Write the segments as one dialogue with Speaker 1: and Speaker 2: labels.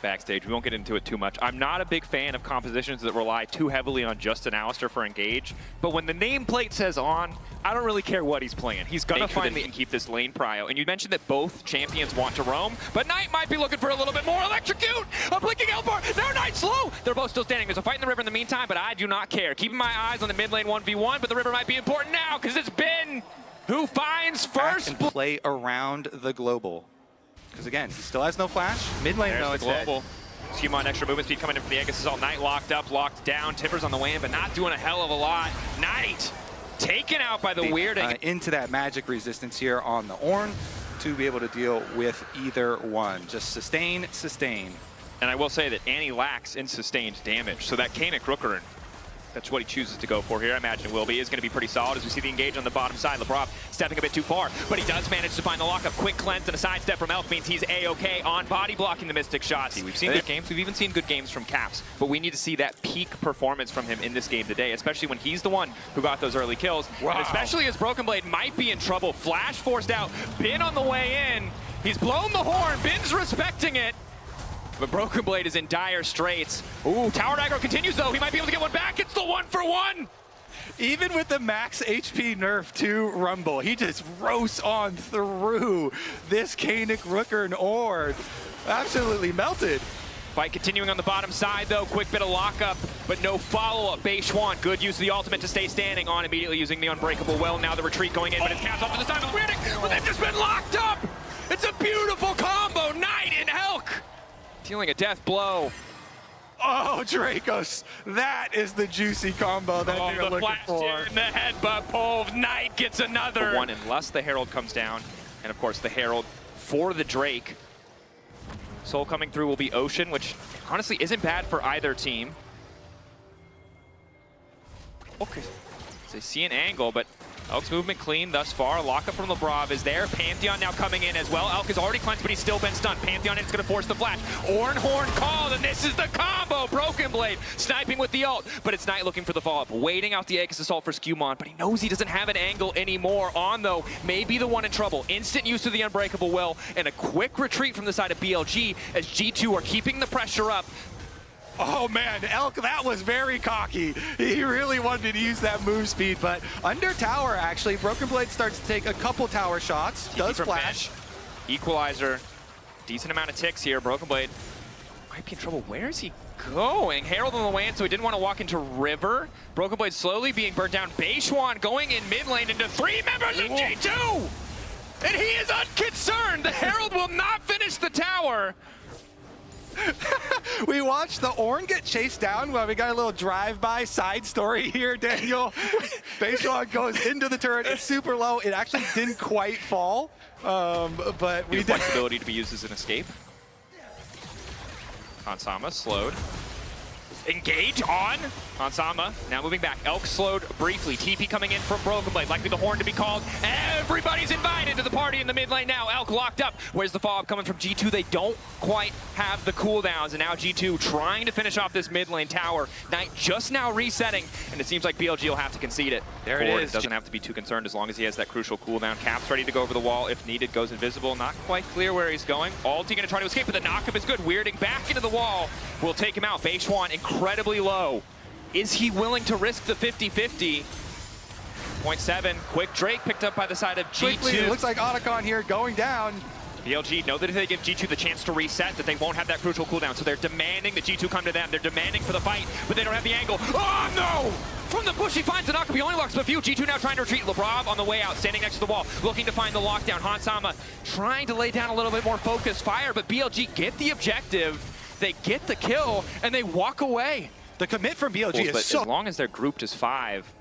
Speaker 1: backstage. We won't get into it too much. I'm not a big fan of compositions that rely too heavily on just an Alistar for engage, but when the nameplate says on, I don't really care what he's playing. He's gonna find and keep this lane prio. And you mentioned that both champions want to roam, but Knight might be looking for a little bit more. Electrocute! A blinking Elbar! Now Knight slow! They're both still standing. There's a fight in the river in the meantime, but I do not care. Keeping my eyes on the mid lane 1v1, but the river might be important now, because it's Ben who finds first.
Speaker 2: And play around the global. Because again, he still has no flash. Mid lane, no, it's global.
Speaker 1: Skimon extra movement speed coming in from the Aegis Assault. Knight locked up, locked down. Tippers on the way in, but not doing a hell of a lot. Knight taken out by the weird.
Speaker 2: Into that magic resistance here on the Ornn to be able to deal with either one. Just sustain, sustain.
Speaker 1: And I will say that Annie lacks in sustained damage, so that Kanik Rookerin, that's what he chooses to go for here. I imagine will be is going to be pretty solid as we see the engage on the bottom side. Lebrov stepping a bit too far, but he does manage to find the lockup. Quick cleanse and a sidestep from Elk means he's A-okay on body blocking the Mystic shots. We've seen good games. We've even seen good games from Caps, but we need to see that peak performance from him in this game today, especially when he's the one who got those early kills. Wow. And especially as Broken Blade might be in trouble. Flash forced out. Bin on the way in. He's blown the horn. Bin's respecting it. But Broken Blade is in dire straits. Ooh, tower aggro continues though. He might be able to get one back. It's the 1-for-1.
Speaker 2: Even with the max HP nerf to Rumble, he just roasts on through this Kanik Rookerin Ornn. Absolutely melted.
Speaker 1: Fight continuing on the bottom side though. Quick bit of lockup, but no follow-up. Beishwan, good use of the ultimate to stay standing on, immediately using the Unbreakable Will. Now the retreat going in, but it's Caps off to the side of the Riddick, but they've just been locked up. It's a beautiful combo. Knight and Elk dealing a death blow.
Speaker 2: Oh, Dracos, that is the juicy combo that you're looking for.
Speaker 1: In the headbutt pull, Knight gets another. One, unless the Herald comes down, and of course the Herald for the Drake. Soul coming through will be Ocean, which honestly isn't bad for either team. Okay, so they see an angle, but Elk's movement clean thus far. Lockup from Lebrov is there. Pantheon now coming in as well. Elk is already cleansed, but he's still been stunned. Pantheon is going to force the flash. Ornn Horn called, and this is the combo. Broken Blade sniping with the ult, but it's Knight looking for the follow-up. Waiting out the Aegis Assault for Skimon, but he knows he doesn't have an angle anymore. On, though, may be the one in trouble. Instant use of the Unbreakable Will, and a quick retreat from the side of BLG as G2 are keeping the pressure up.
Speaker 2: Oh man, Elk, that was very cocky. He really wanted to use that move speed, but under tower actually, Broken Blade starts to take a couple tower shots, does flash.
Speaker 1: Equalizer, decent amount of ticks here. Broken Blade might be in trouble. Where is he going? Herald on the way in, so he didn't want to walk into river. Broken Blade slowly being burnt down. Beishwan going in mid lane into 3 members of G2! And he is unconcerned! The Herald will not finish the tower!
Speaker 2: We watched the Ornn get chased down. Well, we got a little drive-by side story here, Daniel. Beishwan goes into the turret. It's super low. It actually didn't quite fall, but we did.
Speaker 1: Flexibility to be used as an escape. Hansama slowed. Engage on Hansama. Now moving back. Elk slowed briefly. TP coming in from Broken Blade. Likely the horn to be called. Everybody's invited to the party in the mid lane now. Elk locked up. Where's the follow-up coming from G2? They don't quite have the cooldowns. And now G2 trying to finish off this mid lane tower. Knight just now resetting. And it seems like BLG will have to concede it.
Speaker 2: There it is.
Speaker 1: Doesn't have to be too concerned as long as he has that crucial cooldown. Caps ready to go over the wall. If needed, goes invisible. Not quite clear where he's going. Ulti going to try to escape, but the knockup is good. Weirding back into the wall will take him out. Beishwan incredibly low. Is he willing to risk the 50-50? 0.7, quick Drake picked up by the side of G2.
Speaker 2: Quickly, it looks like Otacon here going down.
Speaker 1: BLG know that if they give G2 the chance to reset, that they won't have that crucial cooldown. So they're demanding that G2 come to them. They're demanding for the fight, but they don't have the angle. Oh no! From the bush, he finds the knockup. He only locks a few. G2 now trying to retreat. Lebrov on the way out, standing next to the wall, looking to find the lockdown. Hansama trying to lay down a little bit more focused fire, but BLG get the objective. They get the kill, and they walk away.
Speaker 2: The commit from BLG is so...
Speaker 1: As long as they're grouped as 5,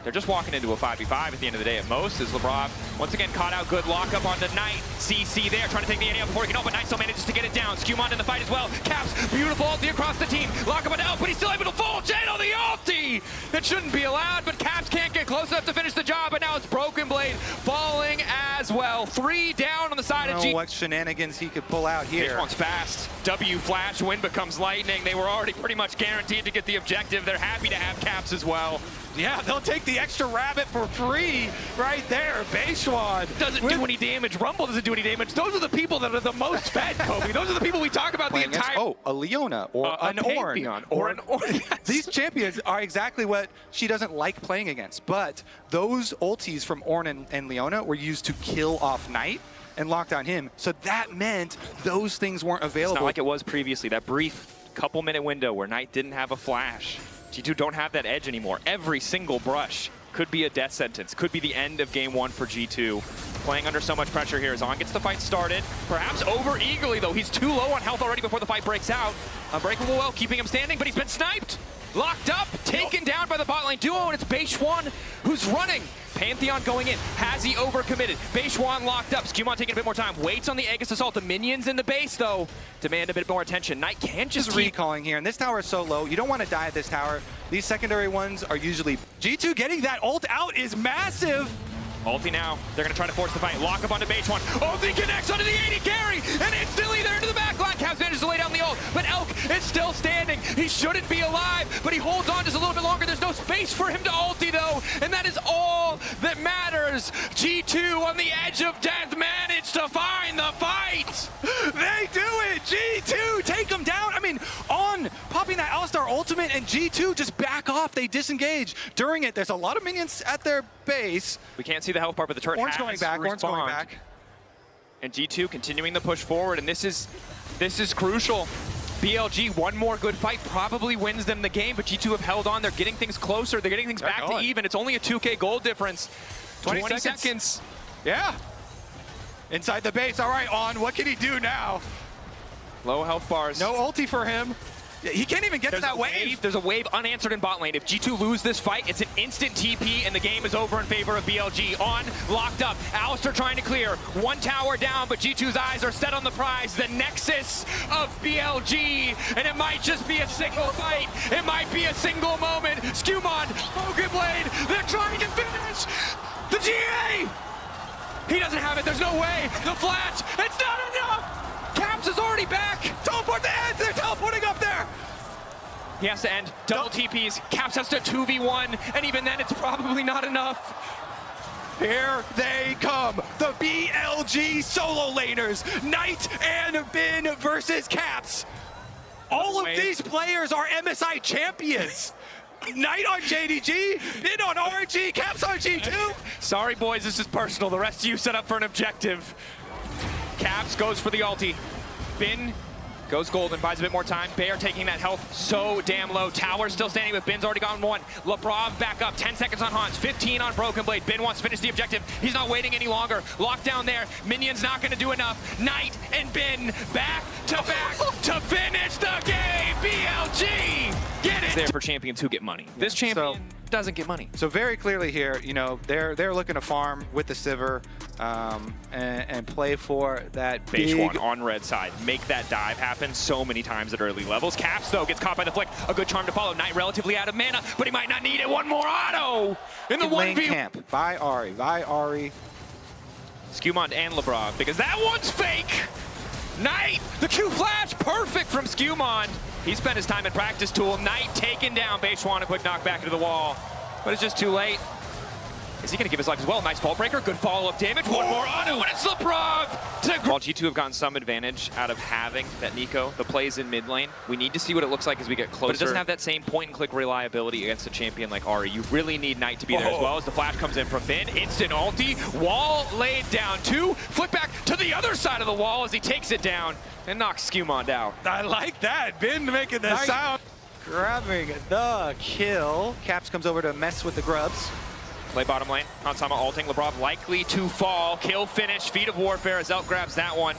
Speaker 1: they're just walking into a 5v5 at the end of the day at most. As Lebrov once again caught out, good lockup on the Knight. CC there, trying to take the AD out before he can, but Knight still manages to get it down. Skimon in the fight as well. Caps, beautiful ulti across the team. Lockup on Elk, but he's still able to full chain on the ulti! That shouldn't be allowed, but Caps can't get close enough to finish the job, and now it's Broken Blade falling as well. 3 down on the side of G.
Speaker 2: What shenanigans he could pull out here.
Speaker 1: Beishwan's fast. W flash, wind becomes lightning. They were already pretty much guaranteed to get the objective. They're happy to have Caps as well.
Speaker 2: Yeah, they'll take the extra rabbit for free right there. Baishwan
Speaker 1: doesn't do any damage. Rumble doesn't do any damage. Those are the people that are the most fed, Kobe. Those are the people we talk about the entire...
Speaker 2: Oh, a Leona or an Ornn.
Speaker 1: Or an Ornn. Yes.
Speaker 2: These champions are exactly what she doesn't like playing against. But those ultis from Ornn and Leona were used to kill off Knight and lock down him. So that meant those things weren't available.
Speaker 1: It's not like it was previously. That brief couple-minute window where Knight didn't have a flash. G2 don't have that edge anymore. Every single brush could be a death sentence, could be the end of game one for G2. Playing under so much pressure here. Zon gets the fight started, perhaps over eagerly though. He's too low on health already before the fight breaks out. Unbreakable well, keeping him standing, but he's been sniped. Locked up, taken down by the bot lane duo, and it's Baishwan who's running. Pantheon going in. Has he overcommitted? Baishwan locked up. Skewmon taking a bit more time. Waits on the Aegis Assault. The minions in the base, though, demand a bit more attention. Knight can't just keep
Speaker 2: recalling here, and this tower is so low. You don't want to die at this tower. These secondary ones are usually... G2 getting that ult out is massive.
Speaker 1: Ulti now. They're going to try to force the fight. Lock up onto Baishwan. Ulti connects onto the 80 carry, and instantly they're into the backline. Caps manages to lay down the ult, but Elk is still standing. He shouldn't be alive, but he holds on just a little bit longer. There's no space for him to ulti, though, and that is all that matters. G2 on the edge of death managed to find the fight.
Speaker 2: They do it. G2 take him down. I mean, on popping that Alistar ultimate, and G2 just back off. They disengage. During it, there's a lot of minions at their base.
Speaker 1: We can't see the health bar, but the turret
Speaker 2: Ornn's
Speaker 1: has
Speaker 2: going back. Ornn's going back.
Speaker 1: And G2 continuing the push forward, and this is crucial. BLG, one more good fight probably wins them the game, but G2 have held on. They're getting things closer. They're getting things back to even. It's only a 2K gold difference. 20 seconds.
Speaker 2: Yeah. Inside the base. All right, On. What can he do now?
Speaker 1: Low health bars.
Speaker 2: No ulti for him. He can't even get to that wave.
Speaker 1: There's a wave unanswered in bot lane. If G2 lose this fight, it's an instant TP, and the game is over in favor of BLG. On, locked up. Alistar trying to clear. One tower down, but G2's eyes are set on the prize, the nexus of BLG, and it might just be a single fight. It might be a single moment. Skewmon, Broken Blade, they're trying to finish the GA! He doesn't have it. There's no way. The flash, it's not enough! Caps is already back!
Speaker 2: Teleport the heads! They're teleporting up there!
Speaker 1: He has to end. Double TPs. Caps has to 2v1, and even then it's probably not enough.
Speaker 2: Here they come. The BLG solo laners. Knight and Bin versus Caps. All of these players are MSI champions. Knight on JDG, Bin on RG, Caps on G2.
Speaker 1: Sorry, boys, this is personal. The rest of you set up for an objective. Caps goes for the ulti. Bin goes golden, buys a bit more time. Bear taking that health so damn low. Tower still standing, but Bin's already gone one. Labrov back up, 10 seconds on Hans, 15 on Broken Blade. Bin wants to finish the objective. He's not waiting any longer. Locked down there. Minion's not going to do enough. Knight and Bin back to finish the game. BLG, get it. There for champions who get money. This champion doesn't get money.
Speaker 2: So very clearly here, you know, they're looking to farm with the Sivir and play for that
Speaker 1: Baishwan on red side. Make that dive happen so many times at early levels. Caps, though, gets caught by the flick. A good charm to follow. Knight relatively out of mana, but he might not need it. One more auto in the 1v.
Speaker 2: Camp by Ari.
Speaker 1: Skewmon and Labrov, because that one's fake. Knight, the Q flash, perfect from Skewmon. He spent his time in practice tool. Knight taken down. Baishwan, a quick knockback into the wall, but it's just too late. Is he going to give his life as well? Nice ball breaker, good follow-up damage. One more auto, and it's Labrov! While G2 have gotten some advantage out of having that Nico, the plays in mid lane, we need to see what it looks like as we get closer. But it doesn't have that same point-and-click reliability against a champion like Ari. You really need Knight to be there as well. As the flash comes in from Bin. Instant ulti, wall laid down. Two, flip back to the other side of the wall as he takes it down and knocks Skewmon down.
Speaker 2: I like that. Bin making the sound. Grabbing the kill. Caps comes over to mess with the grubs.
Speaker 1: Play bottom lane. Hansama ulting. Labrov likely to fall. Kill finish. Feet of Warfare as Elk grabs that one.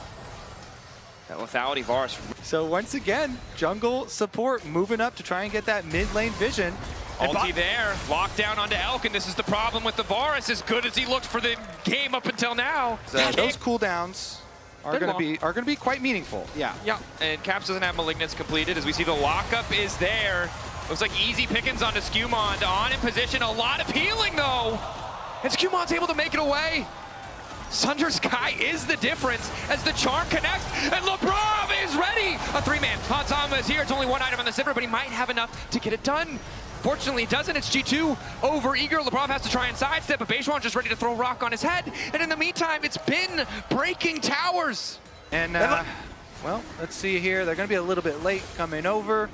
Speaker 1: That lethality Varus.
Speaker 2: So once again, jungle support moving up to try and get that mid lane vision.
Speaker 1: Ulti there. Lockdown onto Elk, and this is the problem with the Varus. As good as he looked for the game up until now.
Speaker 2: Those cooldowns are going to be quite meaningful. Yeah.
Speaker 1: And Caps doesn't have Malignance completed. As we see, the lockup is there. Looks like easy pickings onto Skewmon. On in position, a lot of healing though. And Skewmon's able to make it away. Sunder Sky is the difference as the charm connects, and Labrov is ready. A three-man. Hansama is here. It's only one item on the Sivir, but he might have enough to get it done. Unfortunately, it doesn't. It's G2 over eager. Lebrov has to try and sidestep, but Bejuan just ready to throw a rock on his head. And in the meantime, it's been breaking towers.
Speaker 2: And, well, let's see here. They're going to be a little bit late coming over.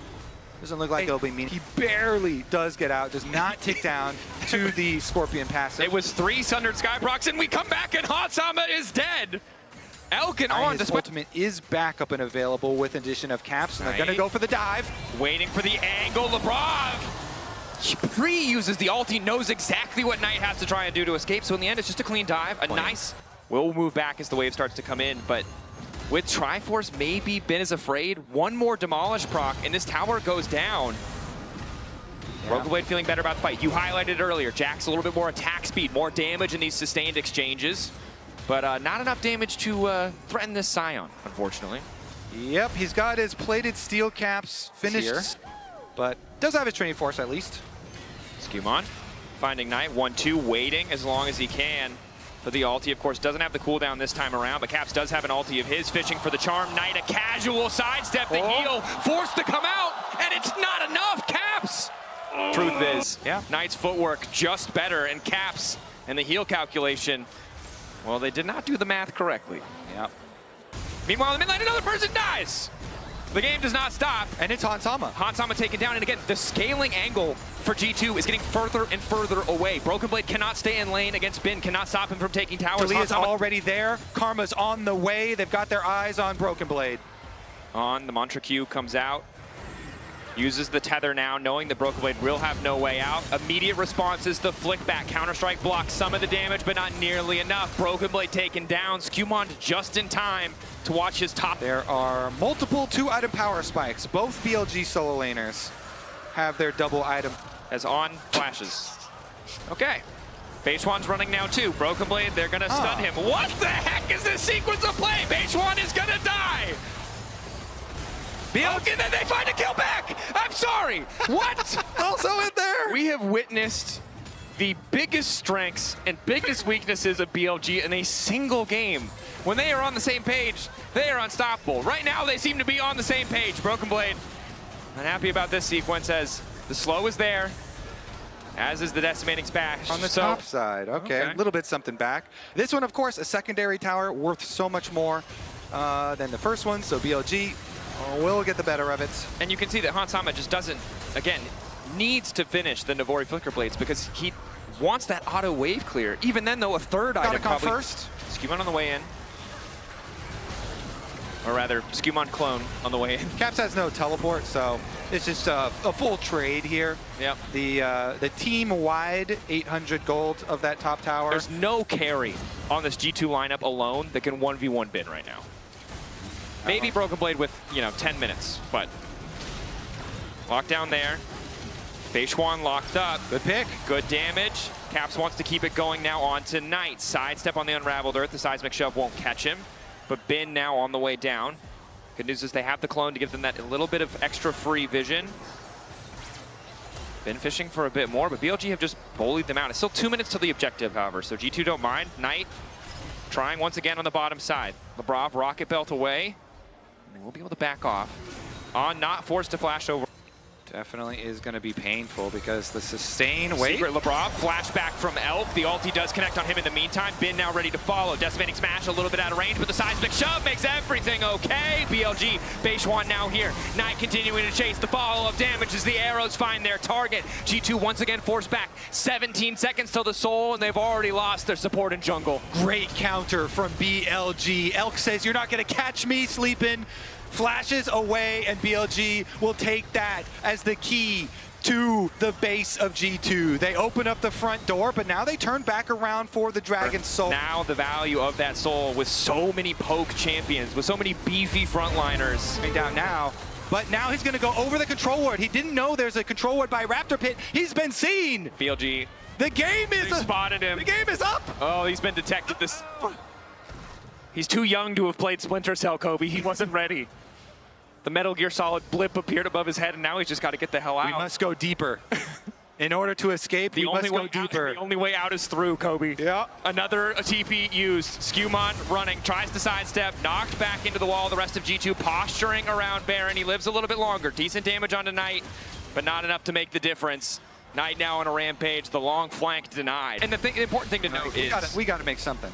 Speaker 2: Doesn't look like it'll be mean. He barely does get out, does not tick down to the Scorpion passive.
Speaker 1: It was 3 Sundered Skyprocs, and we come back, and Hansama is dead. Elkin on.
Speaker 2: His ultimate is back up and available with addition of Caps, and they're going to go for the dive.
Speaker 1: Waiting for the angle. Lebrov pre-uses the ult. He knows exactly what Knight has to try and do to escape, so in the end, it's just a clean dive. A nice... Will move back as the wave starts to come in, but with Triforce, maybe Ben is afraid. One more Demolish proc, and this tower goes down. Yeah. Broken Blade feeling better about the fight. You highlighted it earlier. Jack's a little bit more attack speed, more damage in these sustained exchanges, but not enough damage to threaten this Scion, unfortunately.
Speaker 2: Yep, he's got his plated steel caps finished, here, but does have his training force at least.
Speaker 1: Skewmon finding Knight, 1-2, waiting as long as he can for the ulti. Of course, doesn't have the cooldown this time around, but Caps does have an ulti of his, fishing for the charm. Knight, a casual sidestep, the heal, forced to come out, and it's not enough, Caps! Truth is, Knight's footwork just better, and Caps and the heal calculation, well, they did not do the math correctly.
Speaker 2: Yep.
Speaker 1: Meanwhile, in the mid lane, another person dies! The game does not stop.
Speaker 2: And it's Hansama.
Speaker 1: Hansama taken down, and again, the scaling angle for G2 is getting further and further away. Broken Blade cannot stay in lane against Bin, cannot stop him from taking towers.
Speaker 2: Talia's already there. Karma's on the way. They've got their eyes on Broken Blade.
Speaker 1: On, the Mantra Q comes out. Uses the tether now, knowing that Broken Blade will have no way out. Immediate response is the flick back. Counter-Strike blocks some of the damage, but not nearly enough. Broken Blade taken down. Skewmon just in time to watch his top.
Speaker 2: There are multiple 2-item power spikes. Both BLG solo laners have their double item.
Speaker 1: As on flashes. Okay. Bejuan's running now too. Broken Blade, they're gonna stun him. What the heck is this sequence of play? Bejuan is gonna die! BLG, then they find a kill back! I'm sorry! What?
Speaker 2: Also in there!
Speaker 1: We have witnessed the biggest strengths and biggest weaknesses of BLG in a single game. When they are on the same page, they are unstoppable. Right now, they seem to be on the same page. Broken Blade, not happy about this sequence as the slow is there, as is the decimating smash.
Speaker 2: On the top side, okay. A little bit something back. This one, of course, a secondary tower worth so much more than the first one, so BLG will get the better of it.
Speaker 1: And you can see that Hansama just doesn't, again, needs to finish the Navori Flicker Blades because he wants that auto wave clear. Even then, though, a third item
Speaker 2: come
Speaker 1: probably.
Speaker 2: First.
Speaker 1: Skewmon on the way in. Or rather, Skewmon clone on the way in.
Speaker 2: Caps has no teleport, so it's just a full trade here.
Speaker 1: Yep.
Speaker 2: The team-wide 800 gold of that top tower.
Speaker 1: There's no carry on this G2 lineup alone that can 1v1 Bin right now. Maybe Broken Blade with, 10 minutes, but lockdown there. Bejuan locked up.
Speaker 2: Good pick.
Speaker 1: Good damage. Caps wants to keep it going now on to Knight. Sidestep on the Unraveled Earth. The seismic shove won't catch him. But Bin now on the way down. Good news is they have the clone to give them that a little bit of extra free vision. Bin fishing for a bit more, but BLG have just bullied them out. It's still 2 minutes to the objective, however, so G2 don't mind. Knight trying once again on the bottom side. Lebrov, rocket belt away. And they will be able to back off. On, not forced to flash over.
Speaker 2: Definitely is going to be painful because the sustain wait.
Speaker 1: Secret Lebrov, flashback from Elk. The ulti does connect on him in the meantime. Bin now ready to follow. Decimating smash a little bit out of range, but the seismic shove makes everything okay. BLG, Bejuan now here. Knight continuing to chase. The follow-up damage as the arrows find their target. G2 once again forced back. 17 seconds till the soul, and they've already lost their support in jungle.
Speaker 2: Great counter from BLG. Elk says, "You're not going to catch me sleeping." Flashes away, and BLG will take that as the key to the base of G2. They open up the front door, but now they turn back around for the Dragon Soul.
Speaker 1: Now the value of that soul with so many poke champions, with so many beefy frontliners.
Speaker 2: Coming down now, but now he's going to go over the control ward. He didn't know there's a control ward by Raptor Pit. He's been seen.
Speaker 1: BLG.
Speaker 2: The game is
Speaker 1: spotted him.
Speaker 2: The game is up.
Speaker 1: Oh, he's been detected. He's too young to have played Splinter Cell, Kobe. He wasn't ready. The Metal Gear Solid blip appeared above his head, and now he's just got to get the hell out.
Speaker 2: We must go deeper. In order to escape, we must go deeper.
Speaker 1: The only way out is through, Kobe.
Speaker 2: Yeah.
Speaker 1: Another TP used. Skewmon running, tries to sidestep, knocked back into the wall. The rest of G2 posturing around Baron. He lives a little bit longer. Decent damage on Knight. but not enough to make the difference. Knight now on a rampage, the long flank denied. And the important thing to note is
Speaker 2: we got to make something.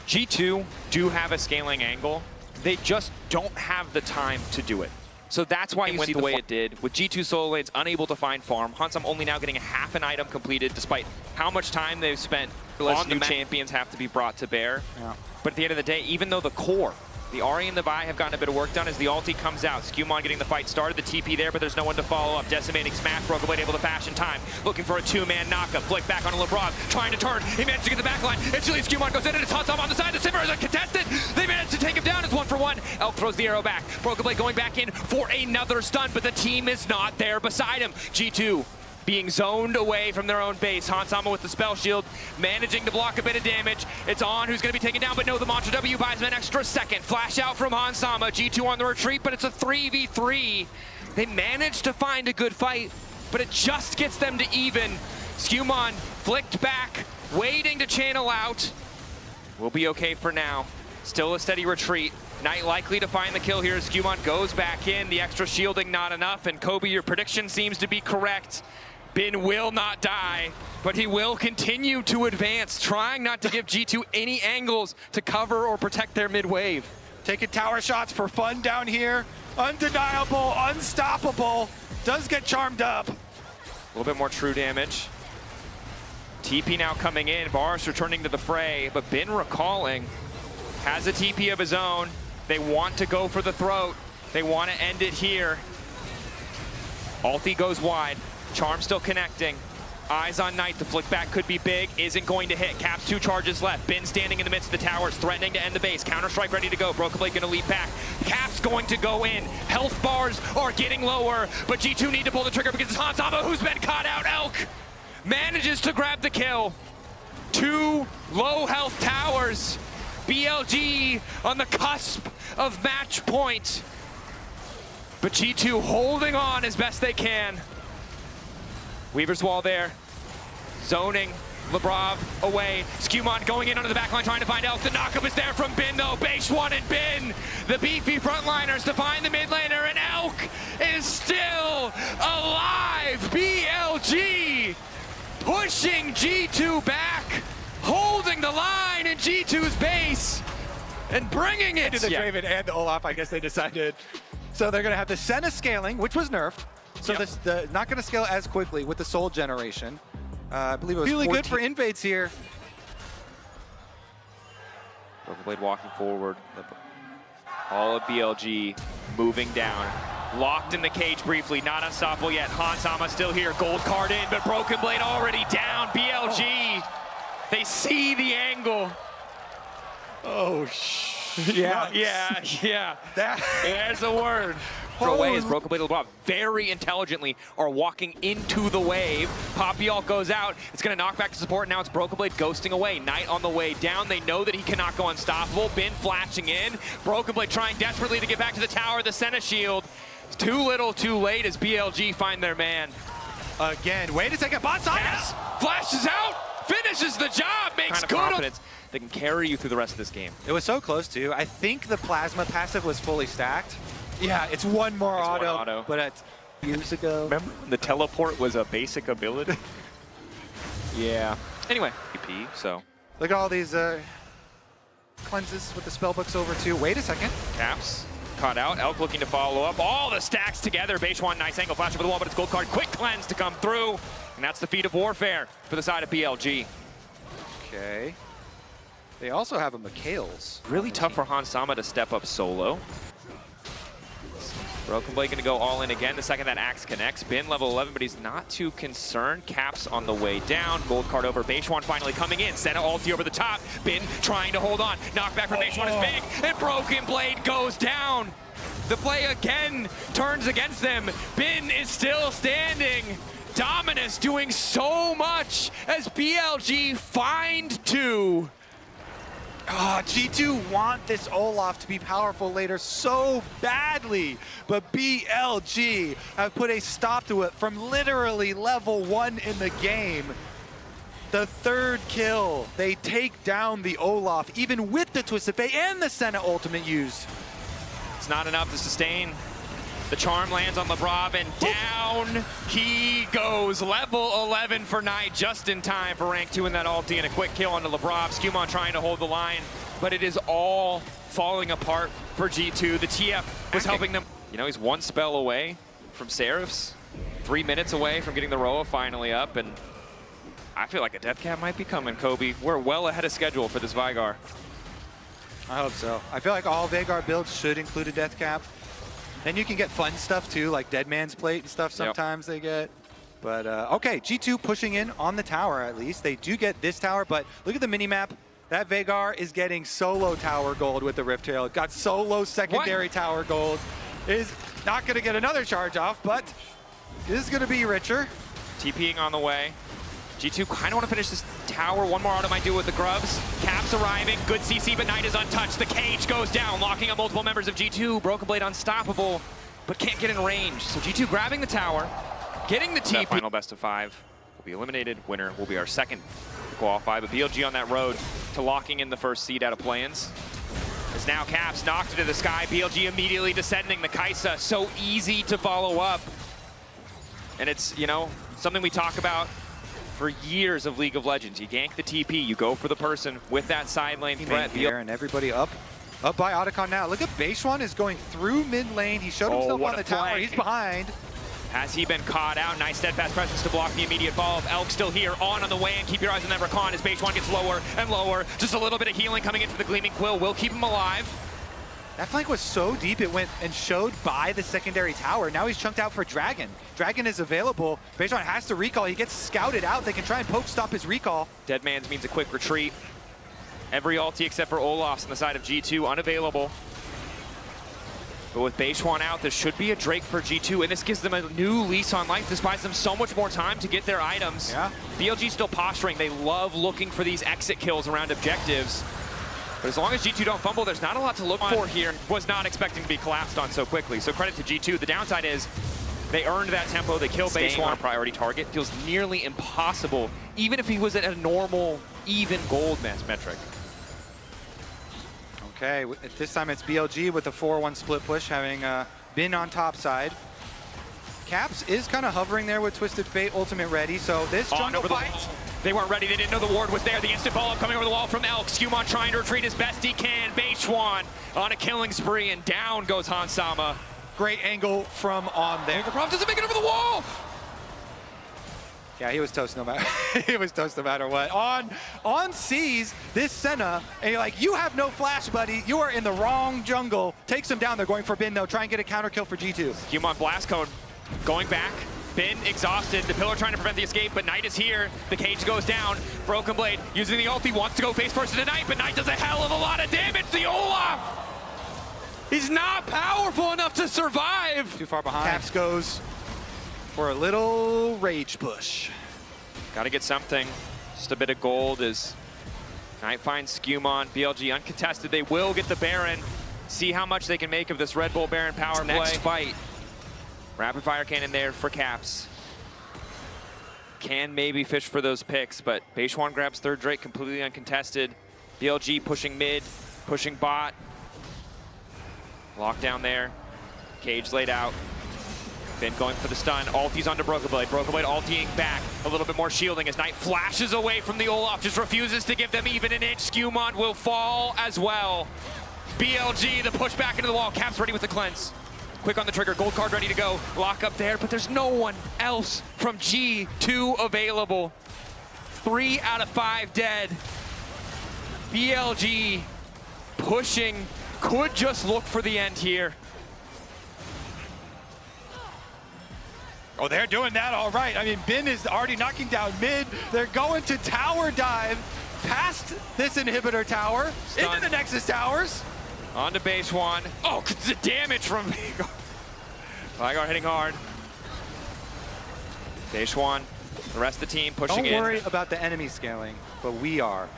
Speaker 1: G2 do have a scaling angle. They just don't have the time to do it. So that's why you see the way it did. With G2 solo lanes unable to find farm, Hansam only now getting a half an item completed despite how much time they've spent on new champions have to be brought to bear.
Speaker 2: Yeah.
Speaker 1: But at the end of the day, even though the core, the Ahri and the Vi have gotten a bit of work done as the ulti comes out. Skewmon getting the fight started, the TP there, but there's no one to follow up. Decimating smash, Brokenblade able to fashion time. Looking for a two-man knockup. Flick back on Lebrov, trying to turn. He managed to get the back line. Instantly, Skewmon goes in and it's Hansam on the side. The Simmer is contested. They managed to take him down. It's 1-for-1. Elk throws the arrow back. Brokenblade going back in for another stun, but the team is not there beside him. G2 being zoned away from their own base. Hansama with the spell shield, managing to block a bit of damage. It's On who's going to be taken down, but no, the Mantra W buys him an extra second. Flash out from Hansama. G2 on the retreat, but it's a 3v3. They managed to find a good fight, but it just gets them to even. Skewmon flicked back, waiting to channel out. We'll be okay for now. Still a steady retreat. Knight likely to find the kill here as Skewmon goes back in. The extra shielding not enough, and Kobe, your prediction seems to be correct. Bin will not die, but he will continue to advance, trying not to give G2 any angles to cover or protect their mid-wave.
Speaker 2: Taking tower shots for fun down here. Undeniable, unstoppable. Does get charmed up.
Speaker 1: A little bit more true damage. TP now coming in, Varus returning to the fray, but Bin recalling. Has a TP of his own. They want to go for the throat. They want to end it here. Ulti goes wide. Charm still connecting. Eyes on Knight. The flick back could be big. Isn't going to hit. Caps 2 charges left. Bin standing in the midst of the towers, threatening to end the base. Counter-strike ready to go. Brokenblade going to leap back. Caps going to go in. Health bars are getting lower, but G2 need to pull the trigger because it's Hansama who's been caught out. Elk manages to grab the kill. 2 low health towers. BLG on the cusp of match point. But G2 holding on as best they can. Weaver's Wall there. Zoning. Lebrov away. Skewmon going in under the backline trying to find Elk. The knockup is there from Bin though. Base 1 and Bin. The beefy frontliners to find the mid laner, and Elk is still alive. BLG pushing G2 back. Holding the line in G2's base and bringing it
Speaker 2: to the Draven and the Olaf, I guess they decided. So they're going to have the Senna scaling, which was nerfed. So this not going to scale as quickly with the soul generation. I believe it was really good for invades here.
Speaker 1: Brokenblade walking forward. All of BLG moving down. Locked in the cage briefly, not unstoppable yet. Hansama still here, gold card in, but Brokenblade already down. BLG, they see the angle.
Speaker 2: Oh,
Speaker 1: yeah. There's a word. Away as Brokenblade and Lebrov very intelligently are walking into the wave. Poppyalt goes out. It's going to knock back to support. Now it's Brokenblade ghosting away. Knight on the way down. They know that he cannot go unstoppable. Bin flashing in. Brokenblade trying desperately to get back to the tower. The Senna shield. It's too little, too late as BLG find their man.
Speaker 2: Again, wait a second. Bot side.
Speaker 1: Yes. Flashes out. Finishes the job. Makes good confidence. They can carry you through the rest of this game.
Speaker 2: It was so close too. I think the plasma passive was fully stacked. Yeah, it's one more auto, but it's years ago.
Speaker 1: Remember when the teleport was a basic ability? Yeah. Anyway, EP, so.
Speaker 2: Look at all these cleanses with the spellbooks over too. Wait a second.
Speaker 1: Caps caught out. Elk looking to follow up. All the stacks together. Base 1, nice angle. Flash over the wall, but it's gold card. Quick cleanse to come through. And that's the feat of warfare for the side of BLG.
Speaker 2: Okay. They also have a Mikhail's.
Speaker 1: Really tough for Hansama to step up solo. Brokenblade going to go all in again the second that Axe connects. Bin level 11, but he's not too concerned. Caps on the way down. Gold card over. Beishwan finally coming in. Senna ulti over the top. Bin trying to hold on. Knockback from Beishwan is big. And Brokenblade goes down. The play again turns against them. Bin is still standing. Dominus doing so much as BLG find 2.
Speaker 2: G2 want this Olaf to be powerful later so badly, but BLG have put a stop to it from literally level 1 in the game. The 3rd kill, they take down the Olaf, even with the Twisted Fate and the Senna ultimate used.
Speaker 1: It's not enough to sustain. The charm lands on LeBron, and down he goes. Level 11 for Knight, just in time for rank 2 in that ulti, and a quick kill onto LeBron. Skewmon trying to hold the line, but it is all falling apart for G2. The TF was helping them. You know, he's one spell away from Seraphs, 3 minutes away from getting the Roa finally up, and I feel like a death cap might be coming, Kobe. We're well ahead of schedule for this Veigar.
Speaker 2: I hope so. I feel like all Veigar builds should include a death cap. And you can get fun stuff too, like Dead Man's Plate and stuff sometimes they get. But okay, G2 pushing in on the tower at least. They do get this tower, but look at the mini-map. That Veigar is getting solo tower gold with the Rift Tail. Got solo secondary tower gold. Is not going to get another charge off, but is going to be richer.
Speaker 1: TPing on the way. G2 kind of want to finish this tower. One more auto might do with the Grubs. Caps arriving. Good CC, but Knight is untouched. The cage goes down, locking up multiple members of G2. Broken Blade unstoppable, but can't get in range. So G2 grabbing the tower, getting the TP. That final best of 5 will be eliminated. Winner will be our second to qualify. But BLG on that road to locking in the first seed out of play-ins. As now Caps knocked into the sky. BLG immediately descending. The Kaisa so easy to follow up. And it's, you know, something we talk about for years of League of Legends. You gank the TP, you go for the person with that side lane threat.
Speaker 2: Here, and everybody up by Otacon now. Look at Beishuan is going through mid lane. He showed himself on the tower. He's behind.
Speaker 1: Has he been caught out? Nice steadfast presence to block the immediate fall of Elk. Still here, on the way, and keep your eyes on that Rakan as Beishuan gets lower and lower. Just a little bit of healing coming in for the Gleaming Quill will keep him alive.
Speaker 2: That flank was so deep, it went and showed by the secondary tower. Now he's chunked out for Dragon. Dragon is available. Beishuan has to recall. He gets scouted out. They can try and poke stop his recall.
Speaker 1: Dead Man's means a quick retreat. Every ulti except for Olaf's on the side of G2 unavailable. But with Beishuan out, there should be a Drake for G2, and this gives them a new lease on life. This buys them so much more time to get their items.
Speaker 2: Yeah.
Speaker 1: BLG still posturing. They love looking for these exit kills around objectives. But as long as G2 don't fumble, there's not a lot to look for here. Was not expecting to be collapsed on so quickly. So credit to G2. The downside is they earned that tempo. They killed Beishuan on a priority target. Feels nearly impossible, even if he was at a normal, even gold metric.
Speaker 2: Okay, this time it's BLG with the 4-1 split push, having been on top side. Caps is kind of hovering there with Twisted Fate ultimate ready, so this jungle fight.
Speaker 1: They weren't ready. They didn't know the ward was there. The instant follow-up coming over the wall from Elk. Skewmon trying to retreat as best he can. Beishuan on a killing spree, and down goes Hansama.
Speaker 2: Great angle from on there.
Speaker 1: Prof doesn't make it over the wall.
Speaker 2: Yeah, he was toast no matter. He was toast no matter what. On sees this Senna, and you're like, you have no flash, buddy. You are in the wrong jungle. Takes him down. They're going for Bin though. Try and get a counter kill for G2.
Speaker 1: Skewmon blast code going back. Bin exhausted, the pillar trying to prevent the escape, but Knight is here. The cage goes down. Broken Blade using the ulti, wants to go face first into Knight, but Knight does a hell of a lot of damage. The Olaf! He's not powerful enough to survive.
Speaker 2: Too far behind. Caps goes for a little rage push.
Speaker 1: Gotta get something. Just a bit of gold as Knight finds Skewmon. BLG uncontested. They will get the Baron. See how much they can make of this Red Bull Baron power play. Next fight. Rapid fire cannon there for Caps. Can maybe fish for those picks, but Beishuan grabs third Drake completely uncontested. BLG pushing mid, pushing bot. Lockdown there. Cage laid out. Bin going for the stun. Ulti's onto Broken Blade. Broken Blade ultiing back. A little bit more shielding as Knight flashes away from the Olaf. Just refuses to give them even an inch. Skewmon will fall as well. BLG, the push back into the wall. Caps ready with the cleanse. Quick on the trigger, gold card ready to go. Lock up there, but there's no one else from G2 available. 3 out of 5 dead. BLG pushing, could just look for the end here.
Speaker 2: Oh, they're doing that all right. I mean, Bin is already knocking down mid. They're going to tower dive past this inhibitor tower, into the Nexus towers.
Speaker 1: On to Beishuan. Oh, the damage from Veigar. Veigar hitting hard. Beishuan, the rest of the team pushing in.
Speaker 2: Don't worry about the enemy scaling, but we are.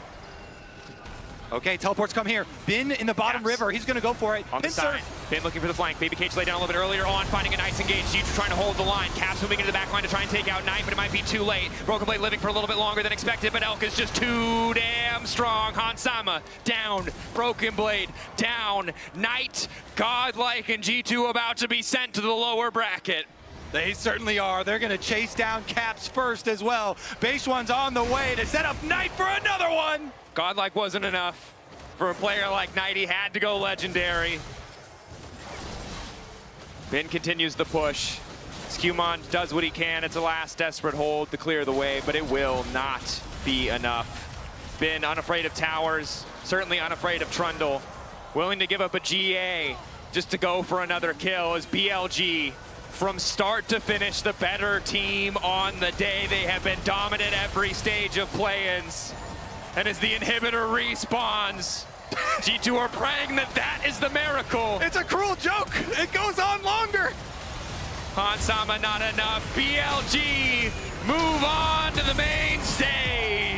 Speaker 2: Okay, teleports come here. Bin in the bottom river. He's going to go for it.
Speaker 1: On the side. Bin looking for the flank. Baby Cage laid down a little bit earlier on, finding a nice engage. G2 trying to hold the line. Caps moving into the back line to try and take out Knight, but it might be too late. Broken Blade living for a little bit longer than expected, but Elk is just too damn strong. Hansama down. Broken Blade down. Knight, godlike, and G2 about to be sent to the lower bracket.
Speaker 2: They certainly are. They're going to chase down Caps first as well. Base One's on the way to set up Knight for another one.
Speaker 1: Godlike wasn't enough for a player like Knight. He had to go legendary. Bin continues the push. Skewmon does what he can. It's a last desperate hold to clear the way, but it will not be enough. Bin unafraid of towers, certainly unafraid of Trundle. Willing to give up a GA just to go for another kill as BLG, from start to finish, the better team on the day. They have been dominant every stage of play-ins. And as the inhibitor respawns, G2 are praying that that is the miracle.
Speaker 2: It's a cruel joke. It goes on longer.
Speaker 1: Hansama not enough. BLG move on to the main stage.